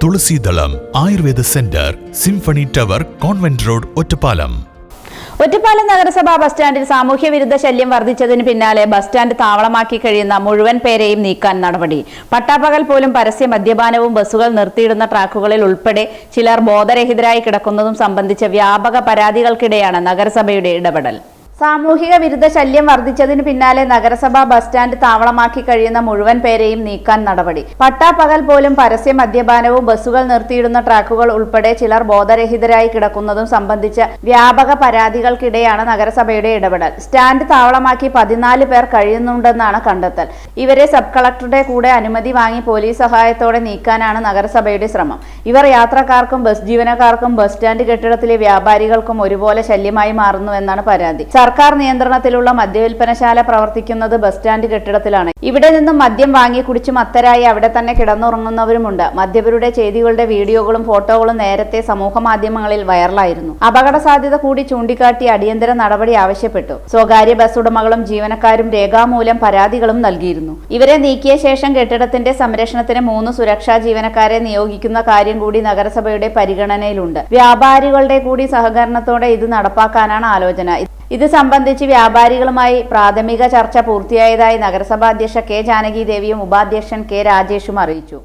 തുളസീദളം Ayurveda centre, symphony tower, convent road, Ottapalam. Ottapalam നഗരസഭാ bus സ്റ്റാൻഡിൽ സാമൂഹ്യ വിരുദ്ധ ശല്യം വർദ്ധിച്ചതിന് പിന്നാലെ ബസ് സ്റ്റാൻഡ് താവളമാക്കി കഴിയുന്ന മുഴുവൻ പേരെയും നീക്കാൻ നടപടി. പട്ടാപ്പകൽ പോലും പരസ്യ മദ്യപാനവും ബസ്സുകൾ നിർത്തിയിടുന്ന ട്രാക്കുകളിൽ ഉൾപ്പെടെ ചിലർ ബോധരഹിതരായി കിടക്കുന്നതും സംബന്ധിച്ച വ്യാപക പരാതികൾക്കിടെയാണ് നഗരസഭയുടെ ഇടപെടൽ. സാമൂഹിക വിരുദ്ധ ശല്യം വർദ്ധിച്ചതിന് പിന്നാലെ നഗരസഭാ ബസ് സ്റ്റാൻഡ് താവളമാക്കി കഴിയുന്ന മുഴുവൻ പേരെയും നീക്കാൻ നടപടി. പട്ടാപ്പകൽ പോലും പരസ്യ മദ്യപാനവും ബസ്സുകൾ നിർത്തിയിടുന്ന ട്രാക്കുകൾ ഉൾപ്പെടെ ചിലർ ബോധരഹിതരായി കിടക്കുന്നതും സംബന്ധിച്ച വ്യാപക പരാതികൾക്കിടെയാണ് നഗരസഭയുടെ ഇടപെടൽ. സ്റ്റാൻഡ് താവളമാക്കി 14 പേർ കഴിയുന്നുണ്ടെന്നാണ് കണ്ടെത്തൽ. ഇവരെ സബ് കളക്ടറുടെ കൂടെ അനുമതി വാങ്ങി പോലീസ് സഹായത്തോടെ നീക്കാനാണ് നഗരസഭയുടെ ശ്രമം. ഇവർ യാത്രക്കാർക്കും ബസ് ജീവനക്കാർക്കും ബസ് സ്റ്റാൻഡ് കെട്ടിടത്തിലെ വ്യാപാരികൾക്കും ഒരുപോലെ ശല്യമായി മാറുന്നുവെന്നാണ് പരാതി. സർക്കാർ നിയന്ത്രണത്തിലുള്ള മദ്യവിൽപ്പനശാല പ്രവർത്തിക്കുന്നത് ബസ് സ്റ്റാൻഡ് കെട്ടിടത്തിലാണ്. ഇവിടെ നിന്നും മദ്യം വാങ്ങി കുടിച്ചു മത്തരായി അവിടെ തന്നെ കിടന്നുറങ്ങുന്നവരുമുണ്ട്. മദ്യപരുടെ ചെയ്തികളുടെ വീഡിയോകളും ഫോട്ടോകളും നേരത്തെ സമൂഹ മാധ്യമങ്ങളിൽ വൈറലായിരുന്നു. അപകട സാധ്യത കൂടി ചൂണ്ടിക്കാട്ടി അടിയന്തര നടപടി ആവശ്യപ്പെട്ടു. സ്വകാര്യ ബസ് ഉടമകളും ജീവനക്കാരും രേഖാമൂലം പരാതികളും നൽകിയിരുന്നു. ഇവരെ നീക്കിയ ശേഷം കെട്ടിടത്തിന്റെ സംരക്ഷണത്തിന് 3 സുരക്ഷാ ജീവനക്കാരെ നിയോഗിക്കുന്ന കാര്യം കൂടി നഗരസഭയുടെ പരിഗണനയിലുണ്ട്. വ്യാപാരികളുടെ കൂടി സഹകരണത്തോടെ ഇത് നടപ്പാക്കാനാണ് ആലോചന. ഇത് സംബന്ധിച്ച് വ്യാപാരികളുമായി പ്രാഥമിക ചർച്ച പൂർത്തിയായതായി നഗരസഭാ അധ്യക്ഷ കെ ജാനകി ദേവിയും ഉപാധ്യക്ഷൻ കെ രാജേഷും അറിയിച്ചു.